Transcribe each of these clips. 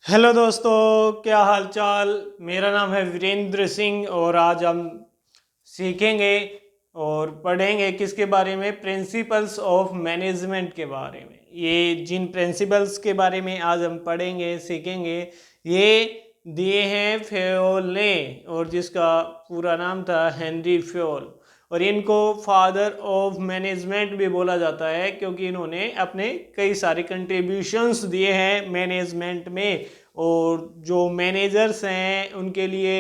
Hello दोस्तों, क्या हाल चाल। मेरा नाम है वीरेंद्र सिंह और आज हम सीखेंगे और पढ़ेंगे किसके बारे में, प्रिंसिपल्स ऑफ मैनेजमेंट के बारे में। ये जिन प्रिंसिपल्स के बारे में आज हम पढ़ेंगे सीखेंगे, ये दिए हैं फ्योल ने, और जिसका पूरा नाम था हेनरी फ्योल। और इनको फादर ऑफ मैनेजमेंट भी बोला जाता है क्योंकि इन्होंने अपने कई सारे कंट्रीब्यूशंस दिए हैं मैनेजमेंट में। और जो मैनेजर्स हैं उनके लिए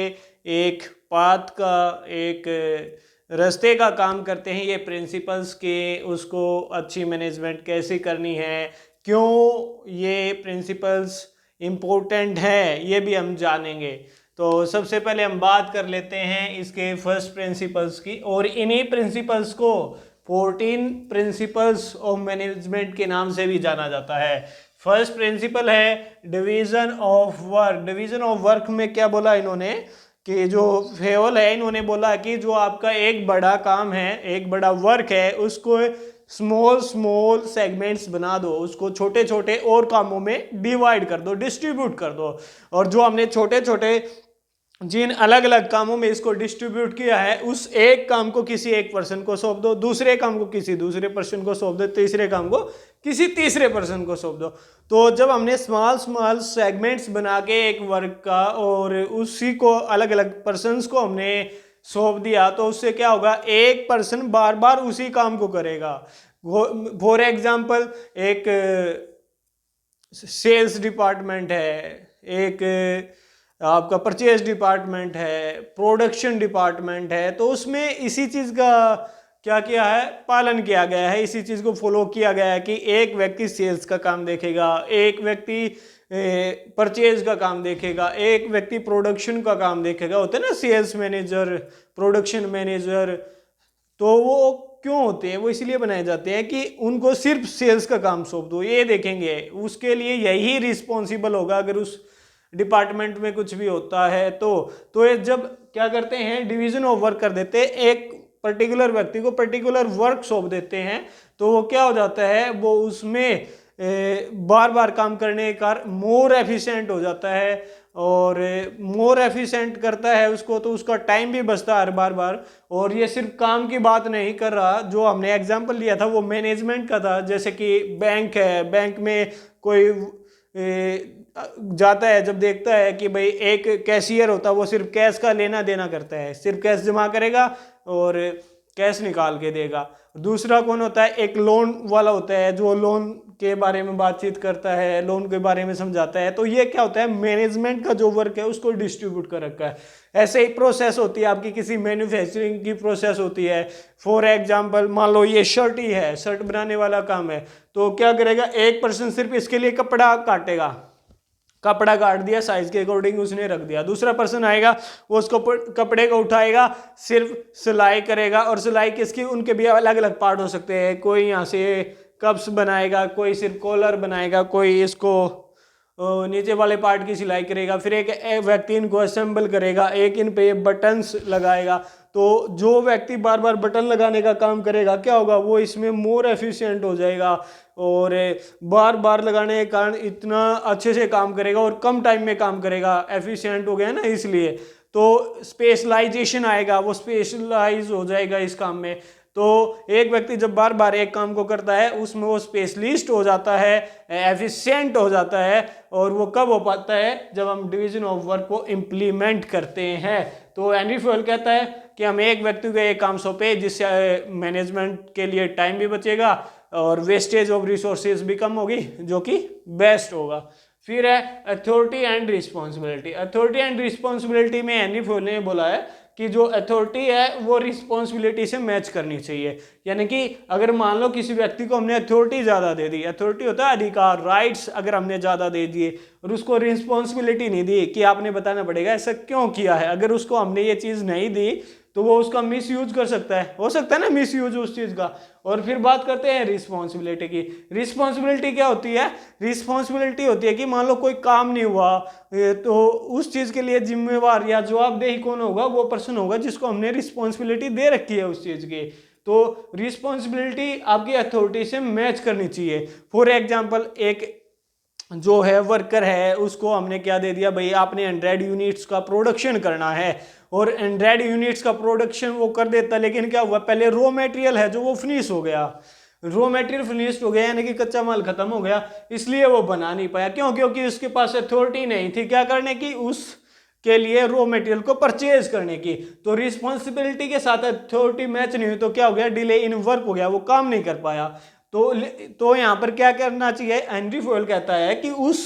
एक पाथ का, एक रास्ते का काम करते हैं ये प्रिंसिपल्स के, उसको अच्छी मैनेजमेंट कैसे करनी है, क्यों ये प्रिंसिपल्स इम्पोर्टेंट है, ये भी हम जानेंगे। तो सबसे पहले हम बात कर लेते हैं इसके फर्स्ट प्रिंसिपल्स की, और इन्हीं प्रिंसिपल्स को 14 प्रिंसिपल्स ऑफ मैनेजमेंट के नाम से भी जाना जाता है। फर्स्ट प्रिंसिपल है division of work. Division of work में क्या बोला इन्होंने कि जो फेवल है, इन्होंने बोला कि जो आपका एक बड़ा काम है, एक बड़ा वर्क है, उसको स्मॉल स्मॉल सेगमेंट्स बना दो, उसको छोटे छोटे और कामों में डिवाइड कर दो, डिस्ट्रीब्यूट कर दो। और जो हमने छोटे छोटे जिन अलग अलग कामों में इसको डिस्ट्रीब्यूट किया है, उस एक काम को किसी एक पर्सन को सौंप दो, दूसरे काम को किसी दूसरे पर्सन को सौंप दो, तीसरे काम को किसी तीसरे पर्सन को सौंप दो। तो जब हमने स्मॉल स्मॉल सेगमेंट्स बना के एक वर्क का और उसी को अलग अलग पर्सनस को हमने सौंप दिया, तो उससे क्या होगा, एक पर्सन बार बार उसी काम को करेगा। फॉर एग्जाम्पल, एक सेल्स डिपार्टमेंट है, एक आपका परचेज डिपार्टमेंट है, प्रोडक्शन डिपार्टमेंट है, तो उसमें इसी चीज़ का क्या किया है, पालन किया गया है, इसी चीज़ को फॉलो किया गया है कि एक व्यक्ति सेल्स का काम देखेगा, एक व्यक्ति परचेज का काम देखेगा, एक व्यक्ति प्रोडक्शन का काम देखेगा। होते हैं ना सेल्स मैनेजर, प्रोडक्शन मैनेजर, तो वो क्यों होते हैं, वो इसलिए बनाए जाते हैं कि उनको सिर्फ सेल्स का काम सौंप दो, ये देखेंगे, उसके लिए यही रिस्पॉन्सिबल होगा अगर उस डिपार्टमेंट में कुछ भी होता है। तो ये जब क्या करते हैं, डिवीजन ऑफ वर्क कर देते हैं, एक पर्टिकुलर व्यक्ति को पर्टिकुलर वर्क सौंप देते हैं, तो वो क्या हो जाता है, वो उसमें बार बार काम करने का मोर एफिशिएंट हो जाता है, और मोर एफिशिएंट करता है उसको, तो उसका टाइम भी बचता है बार बार। और ये सिर्फ काम की बात नहीं कर रहा, जो हमने एग्जांपल लिया था वो मैनेजमेंट का था। जैसे कि बैंक है, बैंक में कोई जाता है, जब देखता है कि भाई एक कैशियर होता है, वो सिर्फ कैश का लेना देना करता है, सिर्फ कैश जमा करेगा और कैश निकाल के देगा। दूसरा कौन होता है, एक लोन वाला होता है, जो लोन के बारे में बातचीत करता है, लोन के बारे में समझाता है। तो ये क्या होता है, मैनेजमेंट का जो वर्क है उसको डिस्ट्रीब्यूट कर रखा है। ऐसे ही प्रोसेस होती है आपकी, किसी मैन्युफैक्चरिंग की प्रोसेस होती है। फॉर एग्जांपल, मान लो ये शर्ट ही है, शर्ट बनाने वाला काम है, तो क्या करेगा, एक पर्सन सिर्फ इसके लिए कपड़ा काटेगा, कपड़ा काट दिया, साइज के अकॉर्डिंग उसने रख दिया। दूसरा पर्सन आएगा, वो उसको कपड़े को उठाएगा, सिर्फ सिलाई करेगा। और सिलाई किसकी, उनके भी अलग अलग पार्ट हो सकते हैं, कोई यहाँ से कप्स बनाएगा, कोई सिर्फ कॉलर बनाएगा, कोई इसको नीचे वाले पार्ट की सिलाई करेगा, फिर एक व्यक्ति इनको असेंबल करेगा, एक इन पे बटन्स लगाएगा। तो जो व्यक्ति बार बार बटन लगाने का काम करेगा, क्या होगा, वो इसमें मोर एफिशिएंट हो जाएगा, और बार बार लगाने के कारण इतना अच्छे से काम करेगा और कम टाइम में काम करेगा, एफिशिएंट हो गया ना। इसलिए तो स्पेशलाइजेशन आएगा, वो स्पेशलाइज हो जाएगा इस काम में। तो एक व्यक्ति जब बार बार एक काम को करता है, उसमें वो स्पेशलिस्ट हो जाता है, एफिशिएंट हो जाता है। और वो कब हो पाता है, जब हम डिवीजन ऑफ वर्क को इम्प्लीमेंट करते हैं। तो हेनरी फ्योल कहता है कि हम एक व्यक्ति को एक काम सौंपे, जिससे मैनेजमेंट के लिए टाइम भी बचेगा और वेस्टेज ऑफ रिसोर्सेज भी कम होगी, जो कि बेस्ट होगा। फिर है authority and responsibility. Authority and responsibility में हेनरी फ्योल ने बोला है कि जो अथॉरिटी है वो रिस्पॉन्सिबिलिटी से मैच करनी चाहिए। यानी कि अगर मान लो किसी व्यक्ति को हमने अथॉरिटी ज़्यादा दे दी, अथॉरिटी होता है अधिकार, राइट्स, अगर हमने ज़्यादा दे दिए और उसको रिस्पॉन्सिबिलिटी नहीं दी कि आपने बताना पड़ेगा ऐसा क्यों किया है, अगर उसको हमने ये चीज़ नहीं दी तो वो उसका मिस यूज कर सकता है, हो सकता है ना मिस यूज उस चीज़ का। और फिर बात करते हैं रिस्पॉन्सिबिलिटी की। रिस्पॉन्सिबिलिटी क्या होती है, रिस्पॉन्सिबिलिटी होती है कि मान लो कोई काम नहीं हुआ, तो उस चीज़ के लिए जिम्मेवार या जवाबदेही कौन होगा, वो पर्सन होगा जिसको हमने रिस्पॉन्सिबिलिटी दे रखी है उस चीज़ की। तो रिस्पॉन्सिबिलिटी आपकी अथॉरिटी से मैच करनी चाहिए। फॉर एग्जाम्पल, एक जो है वर्कर है उसको हमने क्या दे दिया भाई, आपने 100 यूनिट्स का प्रोडक्शन करना है, और 100 यूनिट्स का प्रोडक्शन वो कर देता, लेकिन क्या हुआ, पहले रॉ मटेरियल है जो वो फिनिश हो गया, रॉ मटेरियल फिनिश हो गया यानी कि कच्चा माल खत्म हो गया, इसलिए वो बना नहीं पाया। क्यों? क्योंकि उसके पास अथॉरिटी नहीं थी क्या करने की, उस के लिए रॉ मटेरियल को परचेज करने की। तो रिस्पॉन्सिबिलिटी के साथ अथॉरिटी मैच नहीं हुई तो क्या हो गया, डिले इन वर्क हो गया, वो काम नहीं कर पाया। तो यहाँ पर क्या करना चाहिए, हेनरी फॉयल कहता है कि उस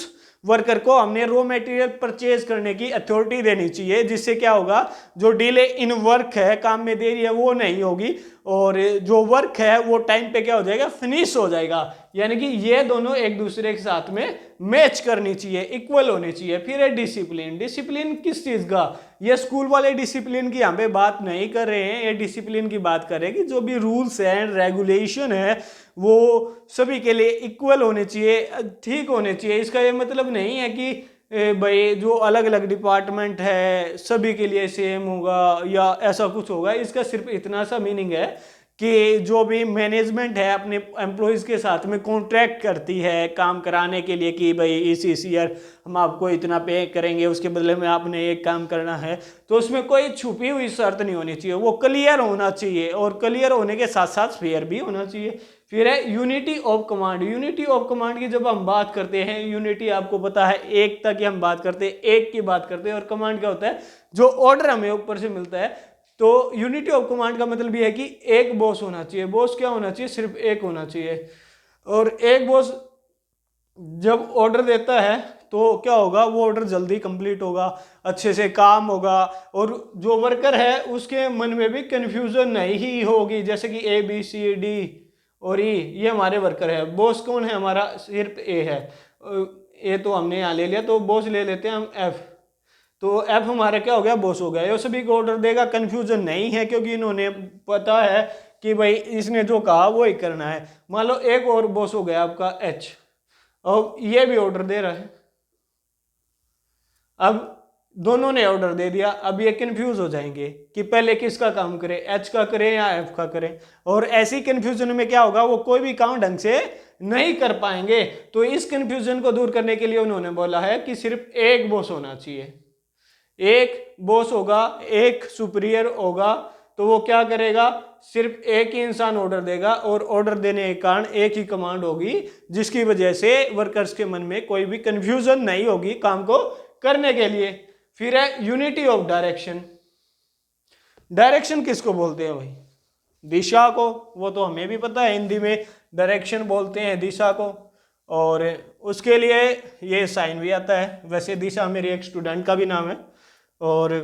वर्कर को हमने रॉ मटेरियल परचेज करने की अथॉरिटी देनी चाहिए, जिससे क्या होगा, जो डिले इन वर्क है, काम में देरी है, वो नहीं होगी, और जो वर्क है वो टाइम पे क्या हो जाएगा, फिनिश हो जाएगा। यानी कि ये दोनों एक दूसरे के साथ में मैच करनी चाहिए, इक्वल होनी चाहिए। फिर है डिसिप्लिन। डिसिप्लिन किस चीज का, ये स्कूल वाले डिसिप्लिन की यहाँ पे बात नहीं कर रहे हैं, ये डिसिप्लिन की बात कर रहे हैं कि जो भी रूल्स हैं, रेगुलेशन है, वो सभी के लिए इक्वल होने चाहिए, ठीक होने चाहिए। इसका ये मतलब नहीं है कि भाई जो अलग अलग डिपार्टमेंट है सभी के लिए सेम होगा या ऐसा कुछ होगा। इसका सिर्फ इतना सा मीनिंग है कि जो भी मैनेजमेंट है अपने एम्प्लॉयज़ के साथ में कॉन्ट्रैक्ट करती है काम कराने के लिए कि भाई इस ईयर हम आपको इतना पे करेंगे, उसके बदले में आपने एक काम करना है, तो उसमें कोई छुपी हुई शर्त नहीं होनी चाहिए, वो क्लियर होना चाहिए, और क्लियर होने के साथ साथ फेयर भी होना चाहिए। फिर है unity of command. Unity of command की जब हम बात करते हैं, यूनिटी आपको पता है एकता की हम बात करते हैं, एक की बात करते हैं, और कमांड क्या होता है, जो ऑर्डर हमें ऊपर से मिलता है। तो यूनिटी ऑफ कमांड का मतलब ये है कि एक बॉस होना चाहिए। बॉस क्या होना चाहिए, सिर्फ एक होना चाहिए, और एक बॉस जब ऑर्डर देता है तो क्या होगा, वो ऑर्डर जल्दी कंप्लीट होगा, अच्छे से काम होगा, और जो वर्कर है उसके मन में भी कंफ्यूजन नहीं होगी, जैसे कि ए बी सी डी और ई, ये हमारे वर्कर है। बॉस कौन है हमारा, सिर्फ ए है, ए तो हमने यहाँ ले लिया, तो बॉस ले लेते हैं हम एफ, तो एफ हमारा क्या हो गया, बॉस हो गया। ये सभी को ऑर्डर देगा, कंफ्यूजन नहीं है, क्योंकि इन्होंने पता है कि भाई इसने जो कहा वो ही करना है। मान लो एक और बॉस हो गया आपका एच, और ये भी ऑर्डर दे रहा है, अब दोनों ने ऑर्डर दे दिया, अब ये कंफ्यूज हो जाएंगे कि पहले किसका काम करें, एच का करें या एफ का करें, और ऐसी कंफ्यूजन में क्या होगा, वो कोई भी काम ढंग से नहीं कर पाएंगे। तो इस कंफ्यूजन को दूर करने के लिए उन्होंने बोला है कि सिर्फ एक बॉस होना चाहिए, एक बॉस होगा, एक सुपीरियर होगा, तो वो क्या करेगा, सिर्फ एक ही इंसान ऑर्डर देगा, और ऑर्डर देने के कारण एक ही कमांड होगी, जिसकी वजह से वर्कर्स के मन में कोई भी कंफ्यूजन नहीं होगी काम को करने के लिए। फिर है यूनिटी ऑफ डायरेक्शन। डायरेक्शन किसको बोलते हैं भाई, दिशा को, वो तो हमें भी पता है, हिंदी में डायरेक्शन बोलते हैं दिशा को, और उसके लिए ये साइन भी आता है। वैसे दिशा मेरी एक स्टूडेंट का भी नाम है, और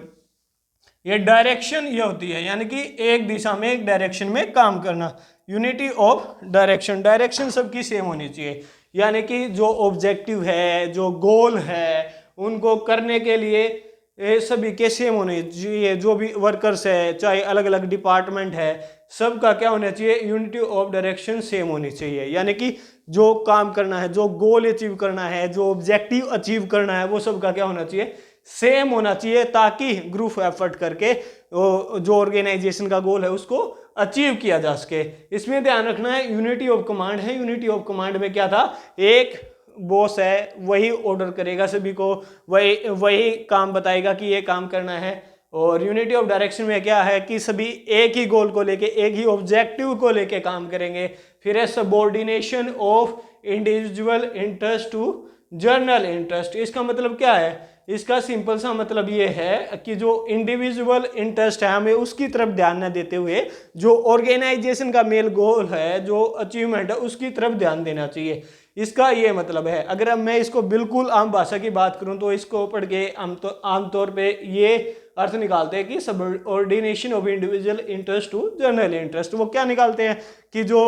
ये डायरेक्शन ये होती है, यानी कि एक दिशा में एक डायरेक्शन में काम करना। यूनिटी ऑफ डायरेक्शन, डायरेक्शन सबकी सेम होनी चाहिए, यानी कि जो ऑब्जेक्टिव है, जो गोल है, उनको करने के लिए सभी के सेम होने चाहिए। जो भी वर्कर्स है, चाहे अलग अलग डिपार्टमेंट है, सबका क्या होना चाहिए, यूनिटी ऑफ डायरेक्शन सेम होनी चाहिए। यानी कि जो काम करना है, जो गोल अचीव करना है, जो ऑब्जेक्टिव अचीव करना है, वो सबका क्या होना चाहिए, सेम होना चाहिए, ताकि ग्रुप एफर्ट करके जो ऑर्गेनाइजेशन का गोल है उसको अचीव किया जा सके। इसमें ध्यान रखना है यूनिटी ऑफ कमांड है। यूनिटी ऑफ कमांड में क्या था, एक बॉस है, वही ऑर्डर करेगा सभी को, वही काम बताएगा कि ये काम करना है। और यूनिटी ऑफ डायरेक्शन में क्या है कि सभी एक ही गोल को लेके, एक ही ऑब्जेक्टिव को लेके काम करेंगे। फिर है subordination of individual interest to general interest. इसका मतलब क्या है, इसका सिंपल सा मतलब ये है कि जो इंडिविजुअल इंटरेस्ट है, हमें उसकी तरफ ध्यान न देते हुए जो ऑर्गेनाइजेशन का मेन गोल है, जो अचीवमेंट है, उसकी तरफ ध्यान देना चाहिए। इसका ये मतलब है। अगर अब मैं इसको बिल्कुल आम भाषा की बात करूं तो इसको पढ़ के आमतौर पे ये अर्थ निकालते हैं कि subordination of individual interest to general interest. वो क्या निकालते हैं कि जो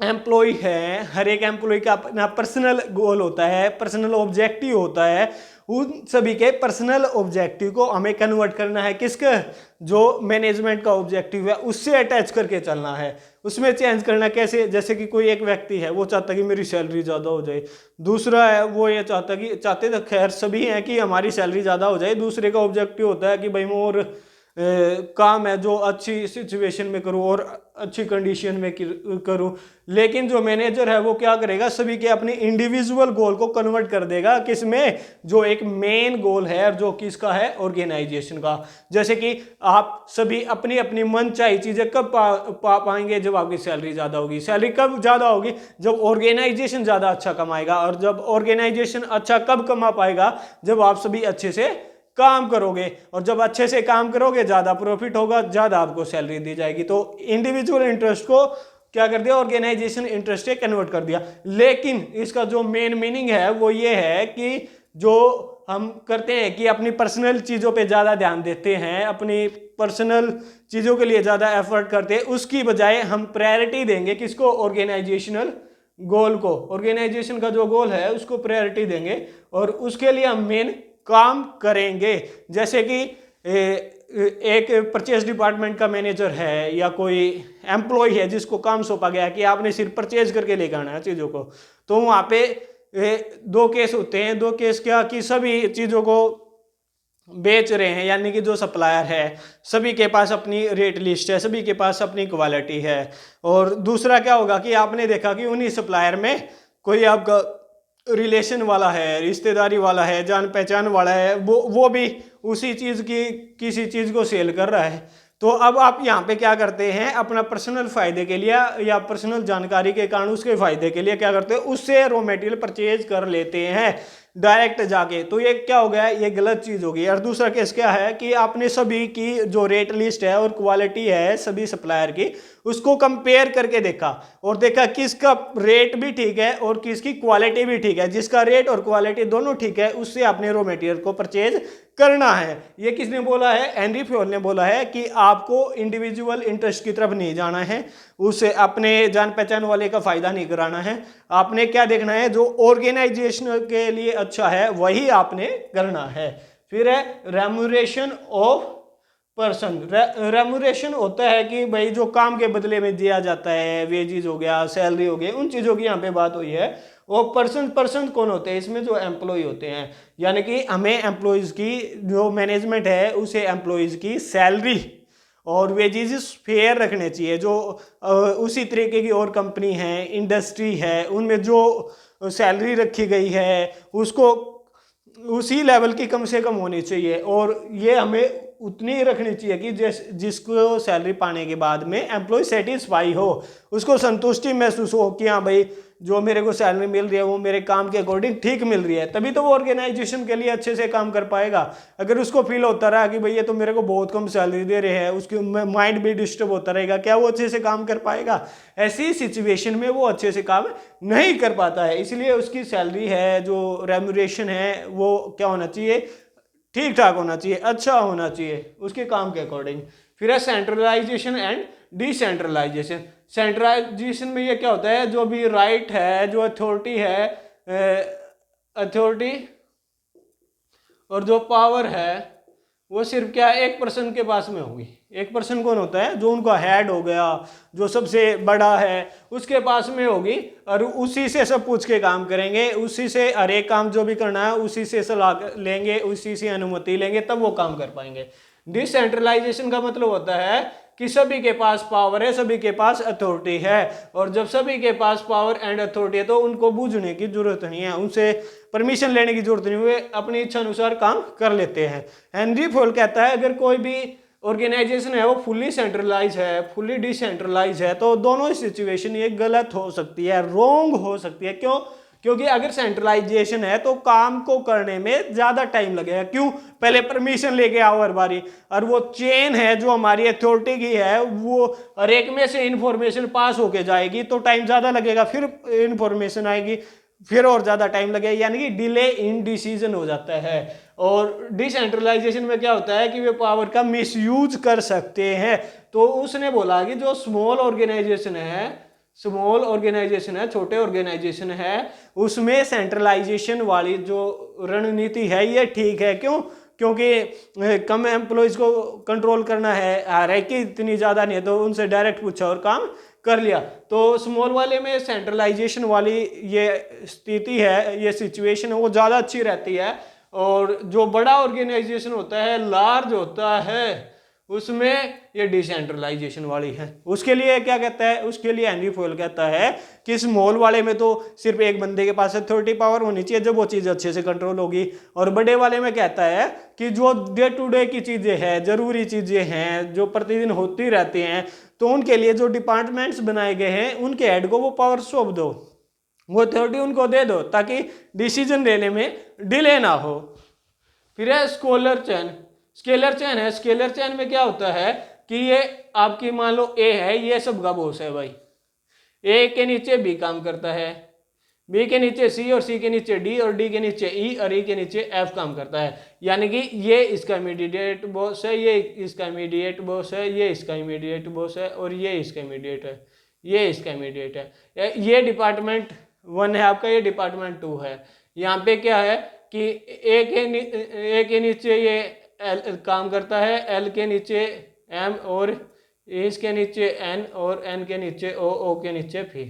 एम्प्लॉय है, हर एक एम्प्लॉय का अपना पर्सनल गोल होता है, पर्सनल ऑब्जेक्टिव होता है, उन सभी के पर्सनल ऑब्जेक्टिव को हमें कन्वर्ट करना है किसका, जो मैनेजमेंट का ऑब्जेक्टिव है उससे अटैच करके चलना है। उसमें चेंज करना कैसे, जैसे कि कोई एक व्यक्ति है वो चाहता कि मेरी सैलरी ज़्यादा हो जाए, दूसरा है वो ये चाहते तो खैर सभी हैं कि हमारी सैलरी ज़्यादा हो जाए, दूसरे का ऑब्जेक्टिव होता है कि भाई मोर काम है जो अच्छी सिचुएशन में करूं और अच्छी कंडीशन में करूं। लेकिन जो मैनेजर है वो क्या करेगा, सभी के अपने इंडिविजुअल गोल को कन्वर्ट कर देगा किसमें, जो एक मेन गोल है जो किसका है, ऑर्गेनाइजेशन का। जैसे कि आप सभी अपनी अपनी मनचाही चीजें कब पा पाएंगे, जब आपकी सैलरी ज्यादा होगी। सैलरी कब ज्यादा होगी, जब ऑर्गेनाइजेशन ज्यादा अच्छा कमाएगा। और जब ऑर्गेनाइजेशन अच्छा कब कमा पाएगा, जब आप सभी अच्छे से काम करोगे। और जब अच्छे से काम करोगे ज्यादा प्रॉफिट होगा, ज्यादा आपको सैलरी दी जाएगी। तो इंडिविजुअल इंटरेस्ट को क्या कर दिया, ऑर्गेनाइजेशन इंटरेस्ट से कन्वर्ट कर दिया। लेकिन इसका जो मेन मीनिंग है वो ये है कि जो हम करते हैं कि अपनी पर्सनल चीजों पे ज्यादा ध्यान देते हैं, अपनी पर्सनल चीजों के लिए ज्यादा एफर्ट करते हैं, उसकी बजाय हम प्रायोरिटी देंगे किसको, ऑर्गेनाइजेशनल गोल को। ऑर्गेनाइजेशन का जो गोल है उसको प्रायोरिटी देंगे और उसके लिए हम मेन काम करेंगे। जैसे कि एक परचेज डिपार्टमेंट का मैनेजर है या कोई एम्प्लॉय है जिसको काम सौंपा गया है कि आपने सिर्फ परचेज करके लेकर आना है चीज़ों को, तो वहाँ पे दो केस होते हैं। दो केस क्या, कि सभी चीज़ों को बेच रहे हैं, यानी कि जो सप्लायर है सभी के पास अपनी रेट लिस्ट है, सभी के पास अपनी क्वालिटी है। और दूसरा क्या होगा कि आपने देखा कि उन्हीं सप्लायर में कोई आपका रिलेशन वाला है, रिश्तेदारी वाला है, जान पहचान वाला है, वो भी उसी चीज़ की किसी चीज़ को सेल कर रहा है। तो अब आप यहाँ पे क्या करते हैं, अपना पर्सनल फायदे के लिए या पर्सनल जानकारी के कारण उसके फायदे के लिए क्या करते हैं, उससे रॉ मटेरियल परचेज कर लेते हैं डायरेक्ट जाके। तो ये क्या हो गया, ये गलत चीज होगी। और दूसरा केस क्या है कि आपने सभी की जो रेट लिस्ट है और क्वालिटी है सभी सप्लायर की, उसको कंपेयर करके देखा और देखा किसका रेट भी ठीक है और किसकी क्वालिटी भी ठीक है। जिसका रेट और क्वालिटी दोनों ठीक है उससे आपने रॉ मटेरियल को परचेज करना है। ये किसने बोला है, हेनरी फ्योल ने बोला है कि आपको इंडिविजुअल इंटरेस्ट की तरफ नहीं जाना है, उसे अपने जान पहचान वाले का फायदा नहीं कराना है। आपने क्या देखना है, जो ऑर्गेनाइजेशन के लिए अच्छा है वही आपने करना है। फिर है रेम्यूनरेशन ऑफ पर्सन। रेम्यूनरेशन होता है कि भाई जो काम के बदले में दिया जाता है, वेजेस हो गया, सैलरी हो गई, उन चीज़ों की यहाँ पे बात हुई है। और पर्सन कौन होते हैं, इसमें जो एम्प्लॉय होते हैं, यानी कि हमें एम्प्लॉयज़ की जो मैनेजमेंट है उसे एम्प्लॉयज़ की सैलरी और वेजेस फेयर रखने चाहिए। जो उसी तरीके की और कंपनी है, इंडस्ट्री है, उनमें जो सैलरी रखी गई है उसको उसी लेवल की कम से कम होनी चाहिए। और ये हमें उतनी ही रखनी चाहिए कि जिसको सैलरी पाने के बाद में एम्प्लॉय सेटिस्फाई हो, उसको संतुष्टि महसूस हो कि हाँ भाई जो मेरे को सैलरी मिल रही है वो मेरे काम के अकॉर्डिंग ठीक मिल रही है। तभी तो वो ऑर्गेनाइजेशन के लिए अच्छे से काम कर पाएगा। अगर उसको फील होता रहा कि भाई ये तो मेरे को बहुत कम सैलरी दे रहे हैं, उसके माइंड भी डिस्टर्ब होता रहेगा, क्या वो अच्छे से काम कर पाएगा? ऐसी सिचुएशन में वो अच्छे से काम नहीं कर पाता है। इसलिए उसकी सैलरी है, जो रेम्यूनरेशन है, वो क्या होना चाहिए, ठीक ठाक होना चाहिए, अच्छा होना चाहिए उसके काम के अकॉर्डिंग। फिर है सेंट्रलाइजेशन एंड डिसेंट्रलाइजेशन। सेंट्रलाइजेशन में ये क्या होता है, जो भी राइट है, जो अथॉरिटी है, अथॉरिटी और जो पावर है वो सिर्फ क्या एक पर्सन के पास में होगी। एक पर्सन कौन होता है, जो उनका हेड हो गया, जो सबसे बड़ा है, उसके पास में होगी और उसी से सब पूछ के काम करेंगे, उसी से हर एक काम जो भी करना है उसी से सलाह लेंगे, उसी से अनुमति लेंगे, तब वो काम कर पाएंगे। डिसेंट्रलाइजेशन का मतलब होता है कि सभी के पास पावर है, सभी के पास अथॉरिटी है, और जब सभी के पास पावर एंड अथॉरिटी है तो उनको बूझने की जरूरत नहीं है, उनसे परमिशन लेने की जरूरत नहीं, वे अपनी इच्छा अनुसार काम कर लेते हैं। हेनरी फोल कहता है अगर कोई भी ऑर्गेनाइजेशन है वो फुल्ली सेंट्रलाइज है, फुल्ली डिसेंट्रलाइज है, तो दोनों सिचुएशन ये गलत हो सकती है, रॉन्ग हो सकती है। क्यों? क्योंकि अगर सेंट्रलाइजेशन है तो काम को करने में ज्यादा टाइम लगेगा। क्यों? पहले परमिशन लेके आओ हर बारी, और वो चेन है जो हमारी अथॉरिटी की है, वो हर एक में से इंफॉर्मेशन पास होके जाएगी तो टाइम ज्यादा लगेगा, फिर इंफॉर्मेशन आएगी, फिर और ज्यादा टाइम लगेगा, यानी कि डिले इन डिसीजन हो जाता है। और डिसेंट्रलाइजेशन में क्या होता है कि वे पावर का मिसयूज कर सकते हैं। तो उसने बोला कि जो स्मॉल ऑर्गेनाइजेशन है, छोटे ऑर्गेनाइजेशन है, उसमें सेंट्रलाइजेशन वाली जो रणनीति है ये ठीक है। क्यों? क्योंकि कम एम्प्लॉयज को कंट्रोल करना है, हायरार्की इतनी ज्यादा नहीं है, तो उनसे डायरेक्ट पूछा और काम कर लिया। तो स्मॉल वाले में सेंट्रलाइजेशन वाली ये स्थिति है, ये सिचुएशन है, वो ज्यादा अच्छी रहती है। और जो बड़ा ऑर्गेनाइजेशन होता है, लार्ज होता है, उसमें ये डिसेंट्रलाइजेशन वाली है। उसके लिए क्या कहता है, उसके लिए हेनरी फॉयल कहता है कि स्मॉल वाले में तो सिर्फ एक बंदे के पास अथॉरिटी पावर होनी चाहिए जब वो चीज़ अच्छे से कंट्रोल होगी, और बड़े वाले में कहता है कि जो डे टू डे की चीज़ें हैं, जरूरी चीज़ें हैं जो प्रतिदिन होती रहती हैं, तो उनके लिए जो डिपार्टमेंट्स बनाए गए हैं उनके हेड को वो पावर सौंप दो, वो अथॉरिटी उनको दे दो ताकि डिसीजन लेने में डिले ना हो। फिर है स्केलर चेन। स्केलर चेन है, स्केलर चेन में क्या होता है कि ये आपकी मान लो ए है, ये सबका बॉस है भाई, ए के नीचे बी काम करता है, बी के नीचे सी, और सी के नीचे डी, और डी के नीचे ई, और ई के नीचे एफ काम करता है। यानी कि ये इसका इमीडिएट बॉस है, ये इसका इमीडिएट बॉस है, ये इसका इमीडिएट बॉस है, और ये इसका इमीडिएट है, ये इसका इमीडिएट है। ये डिपार्टमेंट 1 है आपका, ये डिपार्टमेंट 2 है। यहाँ पे क्या है कि ए के नीचे ये एल काम करता है, एल के नीचे एम, और इसके नीचे एन, और एन के नीचे ओ, ओ के नीचे फी।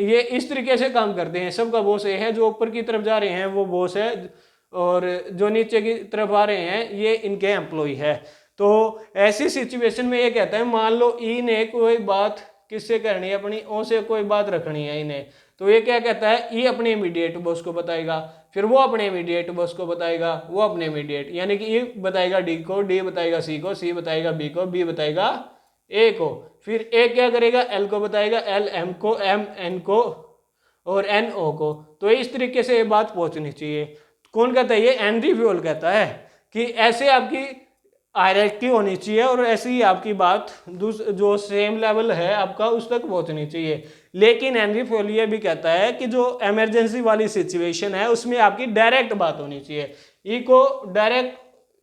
ये इस तरीके से काम करते हैं। सबका बॉस ए है, जो ऊपर की तरफ जा रहे हैं वो बॉस है, और जो नीचे की तरफ आ रहे हैं ये इनके एम्प्लॉय है। तो ऐसी सिचुएशन में ये कहता है मान लो ई ने कोई बात किससे करनी है, अपनी ओ से कोई बात रखनी है इन्हें, तो ये क्या कहता है, ई अपने इमीडिएट बॉस को बताएगा, फिर वो अपने इमीडिएट बॉस को बताएगा, वो अपने इमीडिएट, यानी कि ई बताएगा डी को, डी बताएगा सी को, सी बताएगा बी को, बी बताएगा ए को, फिर ए क्या करेगा, एल को बताएगा, एल एम को, एम एन को, और एन ओ को। तो इस तरीके से ये बात पहुंचनी चाहिए। कौन कहता है, ये हेनरी फॉयल कहता है कि ऐसे आपकी हायरार्की होनी चाहिए, और ऐसी ही आपकी बात जो सेम लेवल है आपका उस तक पहुंचनी चाहिए। लेकिन हेनरी फॉयल ये भी कहता है कि जो इमरजेंसी वाली सिचुएशन है उसमें आपकी डायरेक्ट बात होनी चाहिए, ई को डायरेक्ट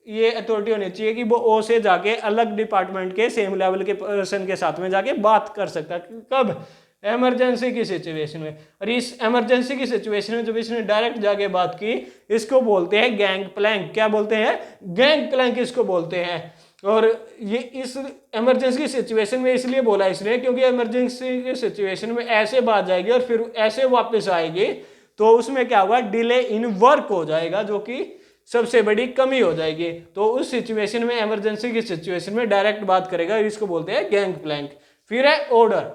ये अथॉरिटी होनी चाहिए कि वो ओ से जाके अलग डिपार्टमेंट के सेम लेवल के पर्सन के साथ में जाके बात कर सकता है। कब, इमरजेंसी की सिचुएशन में। और इस इमरजेंसी की सिचुएशन में जब इसने डायरेक्ट जाके बात की, इसको बोलते हैं गैंग प्लैंक। क्या बोलते हैं, गैंग प्लैंक इसको बोलते हैं। और ये इस इमरजेंसी की सिचुएशन में इसलिए बोला इसने क्योंकि इमरजेंसी की सिचुएशन में ऐसे बात जाएगी और फिर ऐसे वापस आएगी, तो उसमें क्या होगा, डिले इन वर्क हो जाएगा, जो कि सबसे बड़ी कमी हो जाएगी। तो उस सिचुएशन में, इमरजेंसी की सिचुएशन में डायरेक्ट बात करेगा, इसको बोलते हैं गैंग प्लैंक। फिर है ऑर्डर।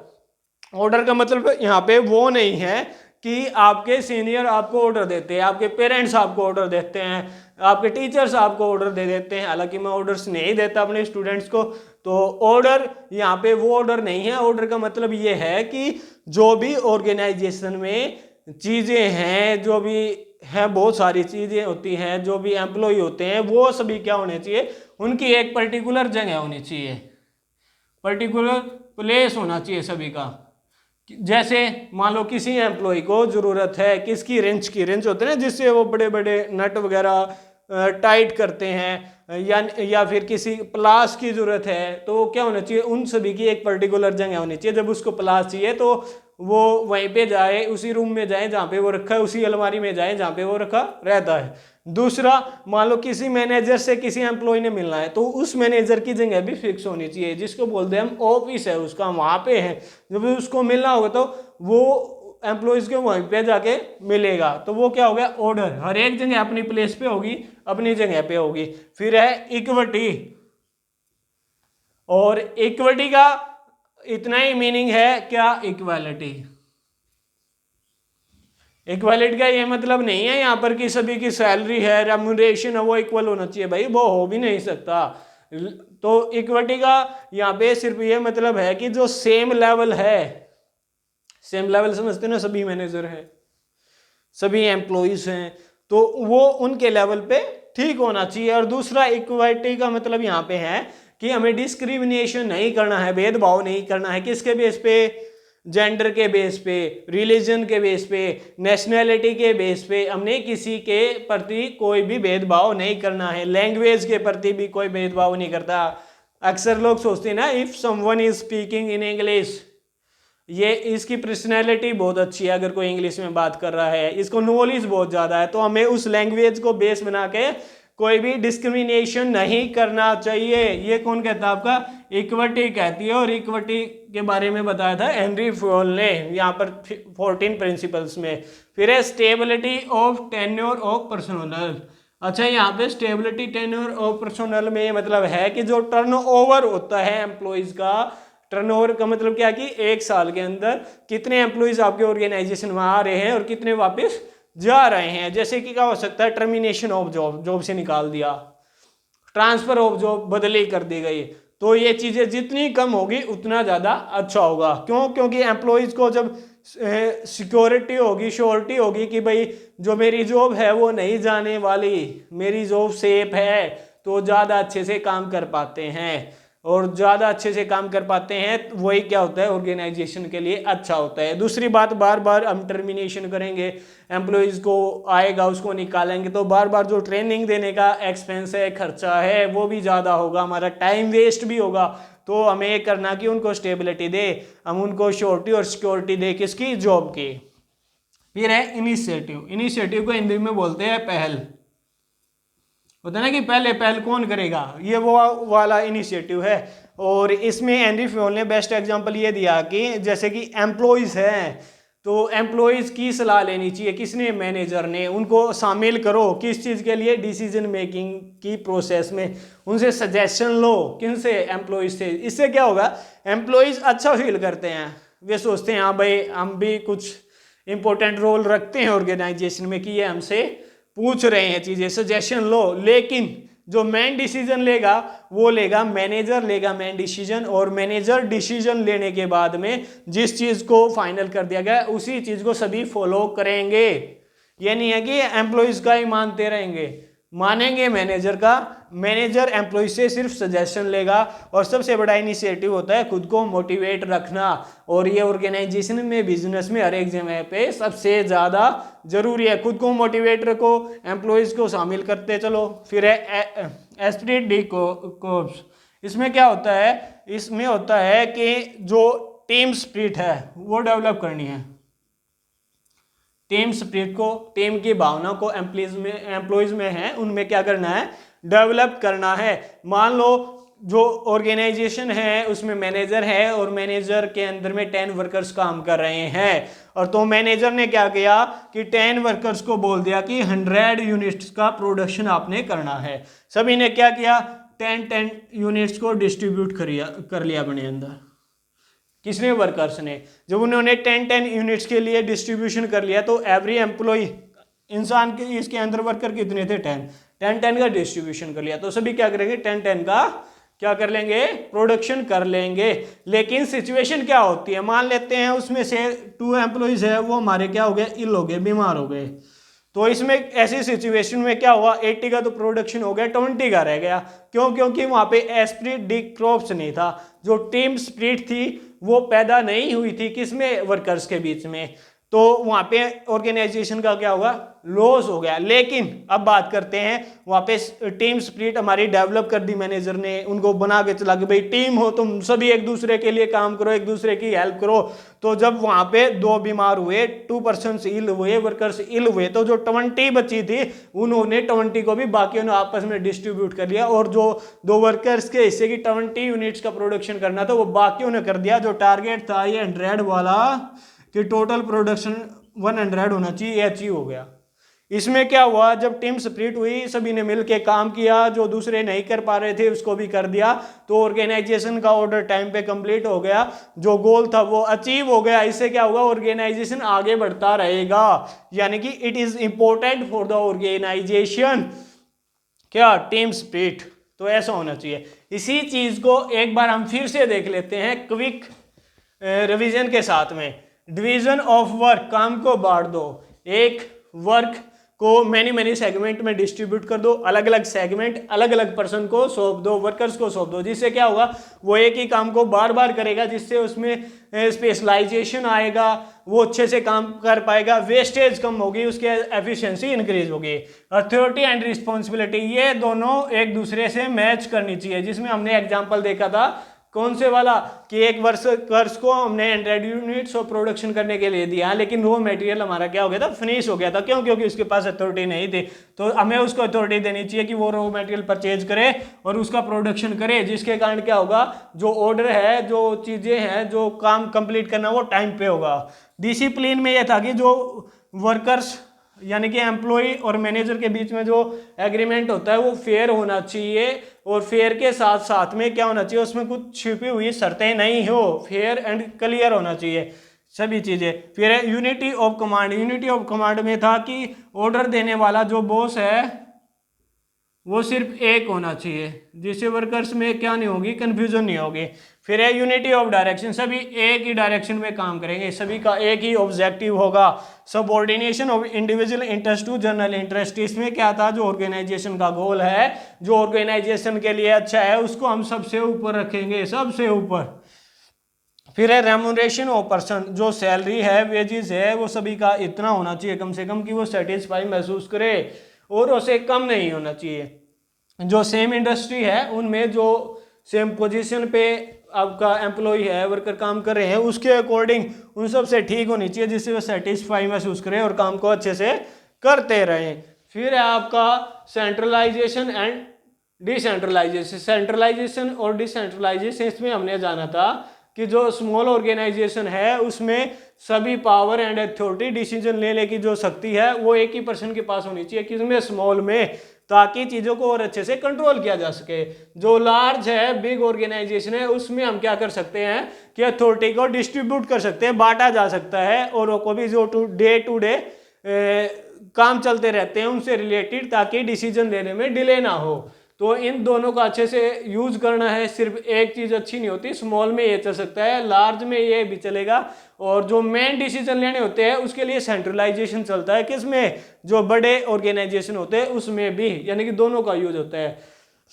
ऑर्डर का मतलब यहाँ पे वो नहीं है कि आपके सीनियर आपको ऑर्डर देते हैं, आपके पेरेंट्स आपको ऑर्डर देते हैं, आपके टीचर्स आपको ऑर्डर दे देते हैं। हालांकि मैं ऑर्डर्स नहीं देता अपने स्टूडेंट्स को, तो ऑर्डर यहाँ पे वो ऑर्डर नहीं है। ऑर्डर का मतलब ये है कि जो भी ऑर्गेनाइजेशन में चीज़ें हैं, जो भी है, बहुत सारी चीज़ें होती हैं, जो भी एम्प्लॉय होते हैं, वो सभी क्या होने चाहिए, उनकी एक पर्टिकुलर जगह होनी चाहिए, पर्टिकुलर प्लेस होना चाहिए सभी का। जैसे मान लो किसी एम्प्लॉय को ज़रूरत है किसकी, रेंच की, रेंच होते हैं जिससे वो बड़े बड़े नट वगैरह टाइट करते हैं, या फिर किसी प्लास की ज़रूरत है, तो क्या होना चाहिए, उन सभी की एक पर्टिकुलर जगह होनी चाहिए। जब उसको प्लास चाहिए तो वो वहीं पे जाए, उसी रूम में जाए जहाँ पे वो रखा है, उसी अलमारी में जाए जहाँ पे वो रखा रहता है। दूसरा, मान लो किसी मैनेजर से किसी एम्प्लॉय ने मिलना है, तो उस मैनेजर की जगह भी फिक्स होनी चाहिए, जिसको बोलते हैं हम ऑफिस है उसका, वहाँ पे है। जब उसको मिलना होगा तो वो एम्प्लॉयज के वहीं पे जाके मिलेगा, तो वो क्या हो गया, ऑर्डर। हर एक जगह अपनी प्लेस पे होगी, अपनी जगह पे होगी। फिर है इक्विटी, और इक्विटी का इतना ही मीनिंग है क्या, इक्वालिटी। इक्वालिटी का ये मतलब नहीं है यहाँ पर कि सभी की सैलरी है, रेम्यूनरेशन है, वो इक्वल होना चाहिए, भाई वो हो भी नहीं सकता। तो इक्विटी का यहाँ पे सिर्फ ये मतलब है कि जो सेम लेवल है, सेम लेवल समझते ना, सभी मैनेजर हैं, सभी एम्प्लॉइज हैं, तो वो उनके लेवल पे ठीक होना चाहिए। और दूसरा, इक्वालिटी का मतलब यहाँ पे है कि हमें डिस्क्रिमिनेशन नहीं करना है, भेदभाव नहीं करना है। किसके बेस पे, जेंडर के बेस पे, रिलीजन के बेस पे, नेशनैलिटी के बेस पे, हमने किसी के प्रति कोई भी भेदभाव नहीं करना है। लैंग्वेज के प्रति भी कोई भेदभाव नहीं करता। अक्सर लोग सोचते हैं ना, if someone is speaking in English, ये इसकी पर्सनैलिटी बहुत अच्छी है, अगर कोई इंग्लिश में बात कर रहा है, इसको नॉलेज बहुत ज़्यादा है, तो हमें उस लैंग्वेज को बेस बना के कोई भी डिस्क्रिमिनेशन नहीं करना चाहिए। ये कौन कहता है, आपका इक्विटी कहती है। और इक्विटी के बारे में बताया था हेनरी फॉयल ने यहाँ पर 14 प्रिंसिपल्स में। फिर है stability of tenure of personal, अच्छा, यहाँ पे स्टेबिलिटी टेन्योर ऑफ पर्सोनल में ये मतलब है कि जो टर्नओवर होता है एम्प्लॉयज का, टर्नओवर का मतलब क्या कि एक साल के अंदर कितने एम्प्लॉयज आपके ऑर्गेनाइजेशन में आ रहे हैं और कितने वापस जा रहे हैं। जैसे कि क्या हो सकता है, टर्मिनेशन ऑफ जॉब, जॉब से निकाल दिया, ट्रांसफर ऑफ जॉब, बदली कर दी गई। तो ये चीज़ें जितनी कम होगी उतना ज़्यादा अच्छा होगा। क्यों? क्योंकि एम्प्लॉयज़ को जब सिक्योरिटी होगी, श्योरिटी होगी कि भाई जो मेरी जॉब है वो नहीं जाने वाली, मेरी जॉब सेफ है, तो ज़्यादा अच्छे से काम कर पाते हैं। और ज़्यादा अच्छे से काम कर पाते हैं, वही क्या होता है, ऑर्गेनाइजेशन के लिए अच्छा होता है। दूसरी बात, बार बार हम टर्मिनेशन करेंगे, एम्प्लॉयज़ को आएगा उसको निकालेंगे, तो बार बार जो ट्रेनिंग देने का एक्सपेंस है, खर्चा है, वो भी ज़्यादा होगा, हमारा टाइम वेस्ट भी होगा। तो हमें ये करना कि उनको स्टेबिलिटी दे, हम उनको श्योरिटी और सिक्योरिटी दे किसकी, जॉब की। फिर है इनिशिएटिव। इनिशिएटिव को हिंदी में बोलते हैं पहल। होता है ना कि पहले पहल कौन करेगा, ये वो वाला इनिशिएटिव है। और इसमें हेनरी फ्योल ने बेस्ट एग्जांपल ये दिया कि जैसे कि एम्प्लॉयज़ हैं, तो एम्प्लॉयज़ की सलाह लेनी चाहिए, किसने, मैनेजर ने। उनको शामिल करो किस चीज़ के लिए, डिसीजन मेकिंग की प्रोसेस में। उनसे सजेशन लो, किन से, एम्प्लॉयज़ से। इससे क्या होगा, एम्प्लॉयज़ अच्छा फील करते हैं, वे सोचते हैं हाँ भाई हम भी कुछ इंपॉर्टेंट रोल रखते हैं ऑर्गेनाइजेशन में, कि ये हमसे पूछ रहे हैं चीज़ें, सजेशन लो। लेकिन जो मेन डिसीजन लेगा वो लेगा मैनेजर, लेगा मेन डिसीजन। और मैनेजर डिसीजन लेने के बाद में जिस चीज़ को फाइनल कर दिया गया उसी चीज़ को सभी फॉलो करेंगे। ये नहीं है कि एम्प्लॉयज़ का ही मानते रहेंगे, मानेंगे मैनेजर का। मैनेजर एम्प्लॉय से सिर्फ सजेशन लेगा। और सबसे बड़ा इनिशिएटिव होता है खुद को मोटिवेट रखना। और ये ऑर्गेनाइजेशन में, बिजनेस में, हर एक जगह पे सबसे ज़्यादा जरूरी है। खुद को मोटिवेट रखो, एम्प्लॉयज़ को शामिल करते चलो। फिर है एस्पिरिट डी कोर्प्स। इसमें क्या होता है, इसमें होता है कि जो टीम स्पिरिट है वो डेवलप करनी है। टीम स्पिरिट को, टीम की भावना को एम्प्लॉयज में है, उनमें क्या करना है, डेवलप करना है। मान लो जो ऑर्गेनाइजेशन है उसमें मैनेजर है और मैनेजर के अंदर में 10 वर्कर्स काम कर रहे हैं। और तो मैनेजर ने क्या किया कि 10 वर्कर्स को बोल दिया कि 100 यूनिट्स का प्रोडक्शन आपने करना है। सभी ने क्या किया, 10 यूनिट्स को डिस्ट्रीब्यूट कर लिया अपने अंदर। किसने, वर्कर्स ने। जब उन्होंने 10 यूनिट्स के लिए डिस्ट्रीब्यूशन कर लिया तो एवरी एम्प्लॉय, इंसान के इसके अंदर वर्कर कितने थे, 10 का डिस्ट्रीब्यूशन कर लिया, तो सभी क्या करेंगे, 10 का क्या कर लेंगे, प्रोडक्शन कर लेंगे। लेकिन सिचुएशन क्या होती है, मान लेते हैं उसमें से 2 एम्प्लॉयज है वो हमारे क्या हो गए, इल हो गए, बीमार हो गए। तो इसमें ऐसी सिचुएशन में क्या हुआ, 80 का तो प्रोडक्शन हो गया, 20 का रह गया। क्यों? क्योंकि वहां पे एस्पिरिट डी क्रॉप्स नहीं था, जो टीम स्पिरिट थी वो पैदा नहीं हुई थी किसमें, वर्कर्स के बीच में। तो वहां पे ऑर्गेनाइजेशन का क्या होगा, लॉस हो गया। लेकिन अब बात करते हैं, वहां पे टीम स्पिरिट हमारी डेवलप कर दी मैनेजर ने, उनको बना के चला कि भाई टीम हो तुम सभी, एक दूसरे के लिए काम करो, एक दूसरे की हेल्प करो। तो जब वहां पे 2 बीमार हुए, 2% इल हुए, वर्कर्स इल हुए, तो जो 20 बची थी उन्होंने 20 को भी बाकियों ने आपस में डिस्ट्रीब्यूट कर लिया। और जो 2 वर्कर्स के हिस्से की 20 यूनिट्स का प्रोडक्शन करना था वो बाकियों ने कर दिया। जो टारगेट था ये 100 वाला कि टोटल प्रोडक्शन 100 होना चाहिए, ये अचीव हो गया। इसमें क्या हुआ, जब टीम स्पिरिट हुई, सभी ने मिलकर काम किया, जो दूसरे नहीं कर पा रहे थे उसको भी कर दिया, तो ऑर्गेनाइजेशन का ऑर्डर टाइम पे कंप्लीट हो गया, जो गोल था वो अचीव हो गया। इससे क्या होगा, ऑर्गेनाइजेशन आगे बढ़ता रहेगा। यानी कि it is important for the organisation क्या, टीम स्पिरिट। तो ऐसा होना चाहिए। इसी चीज को एक बार हम फिर से देख लेते हैं क्विक रिवीजन के साथ में। डिवीजन ऑफ वर्क, काम को बांट दो। एक वर्क को मैनी सेगमेंट में डिस्ट्रीब्यूट कर दो, अलग अलग सेगमेंट अलग अलग पर्सन को सौंप दो, वर्कर्स को सौंप दो, जिससे क्या होगा, वो एक ही काम को बार बार करेगा, जिससे उसमें स्पेशलाइजेशन आएगा, वो अच्छे से काम कर पाएगा, वेस्टेज कम होगी, उसकी एफिशिएंसी इंक्रीज होगी। अथॉरिटी एंड रिस्पॉन्सिबिलिटी, ये दोनों एक दूसरे से मैच करनी चाहिए, जिसमें हमने एग्जाम्पल देखा था कौन से वाला, कि एक वर्कर्स को हमने 100 यूनिट्स ऑफ प्रोडक्शन करने के लिए दिया, लेकिन रॉ मटेरियल हमारा क्या हो गया था, फिनिश हो गया था। क्यों? क्योंकि उसके पास अथॉरिटी नहीं थी। तो हमें उसको अथॉरिटी देनी चाहिए कि वो रॉ मटेरियल परचेज करे और उसका प्रोडक्शन करे, जिसके कारण क्या होगा, जो ऑर्डर है, जो चीज़ें हैं, जो काम कंप्लीट करना वो टाइम पे होगा। डिसिप्लिन में यह था कि जो वर्कर्स यानी कि एम्प्लॉय और मैनेजर के बीच में जो एग्रीमेंट होता है वो फेयर होना चाहिए, और फेयर के साथ साथ में क्या होना चाहिए, उसमें कुछ छिपी हुई शर्तें नहीं हो, फेयर एंड क्लियर होना चाहिए सभी चीज़ें। फिर है unity of command. Unity of command में था कि ऑर्डर देने वाला जो बॉस है वो सिर्फ एक होना चाहिए, जिससे वर्कर्स में क्या नहीं होगी, कंफ्यूजन नहीं होगी। फिर है यूनिटी ऑफ डायरेक्शन, सभी एक ही डायरेक्शन में काम करेंगे, सभी का एक ही ऑब्जेक्टिव होगा। Subordination of individual interest to general interest, इसमें क्या था, जो ऑर्गेनाइजेशन का गोल है, जो ऑर्गेनाइजेशन के लिए अच्छा है, उसको हम सबसे ऊपर रखेंगे, सबसे ऊपर। फिर है रेम्यूनरेशन ऑफ पर्सन, जो सैलरी है, वेजेस है, वो सभी का इतना होना चाहिए कम से कम कि वो सेटिस्फाई महसूस करे, और उसे कम नहीं होना चाहिए। जो सेम इंडस्ट्री है उनमें जो सेम पोजीशन पे आपका एम्प्लॉय है, वर्कर काम कर रहे हैं, उसके अकॉर्डिंग उन सब से ठीक होनी चाहिए, जिससे वो सेटिस्फाई महसूस करें और काम को अच्छे से करते रहें। फिर है आपका सेंट्रलाइजेशन एंड डिसेंट्रलाइजेशन। सेंट्रलाइजेशन और डिसेंट्रलाइजेशन, इसमें हमने जाना था कि जो स्मॉल ऑर्गेनाइजेशन है उसमें सभी पावर एंड अथॉरिटी, डिसीजन लेने की जो शक्ति है वो एक ही पर्सन के पास होनी चाहिए, किसमें, स्मॉल में, ताकि चीज़ों को और अच्छे से कंट्रोल किया जा सके। जो लार्ज है, बिग ऑर्गेनाइजेशन है, उसमें हम क्या कर सकते हैं कि अथॉरिटी को डिस्ट्रीब्यूट कर सकते हैं, बांटा जा सकता है, और को भी जो टू डे काम चलते रहते हैं उनसे रिलेटेड, ताकि डिसीजन लेने में डिले ना हो। तो इन दोनों का अच्छे से यूज करना है, सिर्फ एक चीज़ अच्छी नहीं होती, स्मॉल में ये चल सकता है, लार्ज में ये भी चलेगा, और जो मेन डिसीजन लेने होते हैं उसके लिए सेंट्रलाइजेशन चलता है, किसमें, जो बड़े ऑर्गेनाइजेशन होते हैं उसमें भी, यानी कि दोनों का यूज होता है।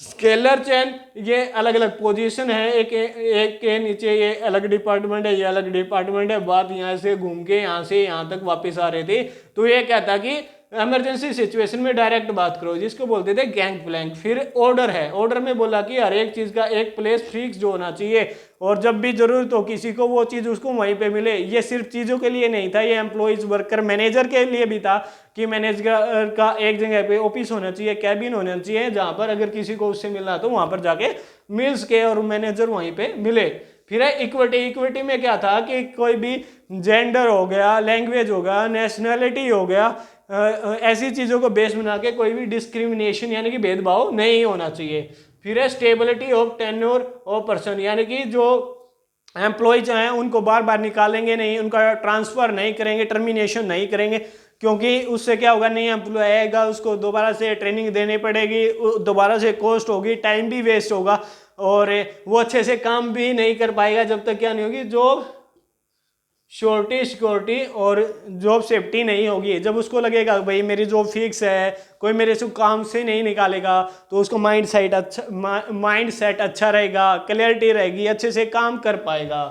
स्केलर चेन, ये अलग अलग पोजीशन है, एक के नीचे ये अलग डिपार्टमेंट है, ये अलग डिपार्टमेंट है, बात यहाँ से घूम के यहाँ से यहाँ तक वापस आ रही थी। तो ये कहता कि इमरजेंसी सिचुएशन में डायरेक्ट बात करो, जिसको बोलते थे गैंग प्लैंक। फिर ऑर्डर है, ऑर्डर में बोला कि हर एक चीज़ का एक प्लेस फिक्स जो होना चाहिए, और जब भी जरूरत हो किसी को वो चीज़ उसको वहीं पे मिले। ये सिर्फ चीज़ों के लिए नहीं था, ये एम्प्लॉयज, वर्कर, मैनेजर के लिए भी था कि मैनेजर का एक जगह पे ऑफिस होना चाहिए, कैबिन होना चाहिए, जहाँ पर अगर किसी को उससे मिलना तो वहाँ पर जाके मिल सके और मैनेजर वहीं पे मिले। फिर है इक्विटी। इक्विटी में क्या था कि कोई भी जेंडर हो गया, लैंग्वेज हो गया, नेशनैलिटी हो गया, ऐसी चीज़ों को बेस बना के कोई भी डिस्क्रिमिनेशन यानी कि भेदभाव नहीं होना चाहिए। फिर है stability of tenure of person, यानी कि जो एम्प्लॉयज हैं उनको बार बार निकालेंगे नहीं, उनका ट्रांसफ़र नहीं करेंगे, टर्मिनेशन नहीं करेंगे, क्योंकि उससे क्या होगा, नई एम्प्लॉय आएगा, उसको दोबारा से ट्रेनिंग देनी पड़ेगी, दोबारा से कॉस्ट होगी, टाइम भी वेस्ट होगा, और वो अच्छे से काम भी नहीं कर पाएगा जब तक क्या नहीं होगी, जॉब श्योरिटी, सिक्योरिटी और जॉब सेफ्टी नहीं होगी। जब उसको लगेगा भाई मेरी जॉब फिक्स है, कोई मेरे से काम से नहीं निकालेगा, तो उसको माइंड सेट अच्छा रहेगा, क्लैरिटी रहेगी, अच्छे से काम कर पाएगा।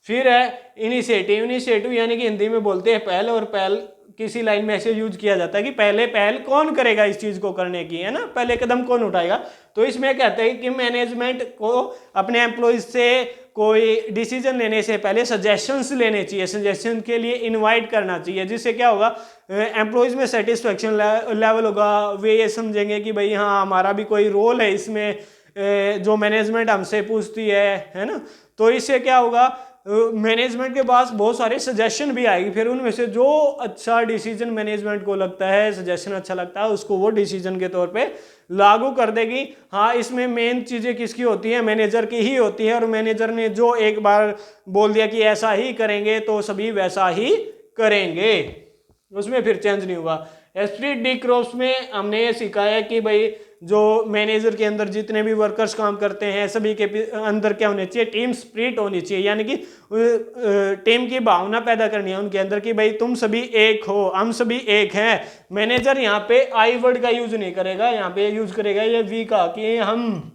फिर है इनिशिएटिव। इनिशिएटिव यानी कि हिंदी में बोलते हैं पहल, और पहल किसी लाइन में ऐसे यूज किया जाता है कि पहले पहल कौन करेगा इस चीज़ को करने की, है ना, पहले कदम कौन उठाएगा। तो इसमें कहते हैं कि मैनेजमेंट को अपने एम्प्लॉयज से कोई डिसीजन लेने से पहले सजेशंस लेने चाहिए, सजेशन के लिए इनवाइट करना चाहिए, जिससे क्या होगा, एम्प्लॉयज में सेटिस्फेक्शन लेवल होगा, वे ये समझेंगे कि भाई हाँ हमारा भी कोई रोल है इसमें, जो मैनेजमेंट हमसे पूछती है ना। तो इससे क्या होगा, मैनेजमेंट के पास बहुत सारे सजेशन भी आएगी, फिर उनमें से जो अच्छा डिसीजन मैनेजमेंट को लगता है, सजेशन अच्छा लगता है, उसको वो डिसीजन के तौर पे लागू कर देगी। हाँ, इसमें मेन चीज़ें किसकी होती हैं, मैनेजर की ही होती है, और मैनेजर ने जो एक बार बोल दिया कि ऐसा ही करेंगे तो सभी वैसा ही करेंगे, उसमें फिर चेंज नहीं हुआ। एस्प्रिट डी क्रॉप्स में हमने ये सीखा है कि भाई जो मैनेजर के अंदर जितने भी वर्कर्स काम करते हैं सभी के अंदर क्या होनी चाहिए, टीम स्पिरिट होनी चाहिए, यानी कि टीम की भावना पैदा करनी है उनके अंदर कि भाई तुम सभी एक हो, हम सभी एक हैं। मैनेजर यहाँ पे आई वर्ड का यूज नहीं करेगा, यहाँ पे यूज करेगा ये वी का, कि हम,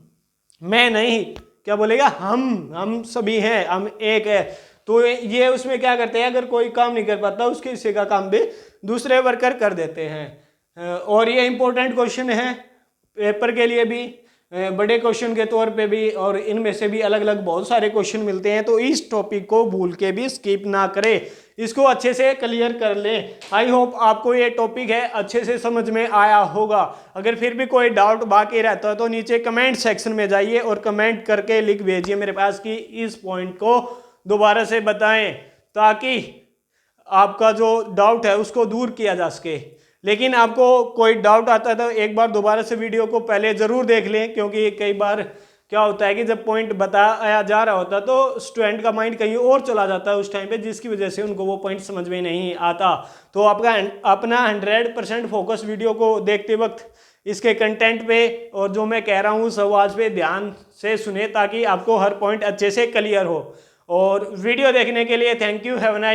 मैं नहीं, क्या बोलेगा, हम सभी हैं, हम एक है। तो ये उसमें क्या करते हैं, अगर कोई काम नहीं कर पाता उसके हिस्से का काम भी दूसरे वर्कर कर देते हैं। और ये इंपॉर्टेंट क्वेश्चन है पेपर के लिए भी, बड़े क्वेश्चन के तौर पे भी, और इनमें से भी अलग अलग बहुत सारे क्वेश्चन मिलते हैं। तो इस टॉपिक को भूल के भी स्किप ना करें, इसको अच्छे से क्लियर कर लें। आई होप आपको ये टॉपिक है अच्छे से समझ में आया होगा। अगर फिर भी कोई डाउट बाकी रहता है तो नीचे कमेंट सेक्शन में जाइए और कमेंट करके लिख भेजिए मेरे पास कि इस पॉइंट को दोबारा से बताएं, ताकि आपका जो डाउट है उसको दूर किया जा सके। लेकिन आपको कोई डाउट आता है तो एक बार दोबारा से वीडियो को पहले ज़रूर देख लें, क्योंकि कई बार क्या होता है कि जब पॉइंट बताया जा रहा होता है तो स्टूडेंट का माइंड कहीं और चला जाता है उस टाइम पे, जिसकी वजह से उनको वो पॉइंट समझ में नहीं आता। तो आपका अपना 100% फोकस वीडियो को देखते वक्त इसके कंटेंट पे और जो मैं कह रहा हूँ उस आवाज़ पे ध्यान से सुने, ताकि आपको हर पॉइंट अच्छे से क्लियर हो। और वीडियो देखने के लिए thank you, have a nice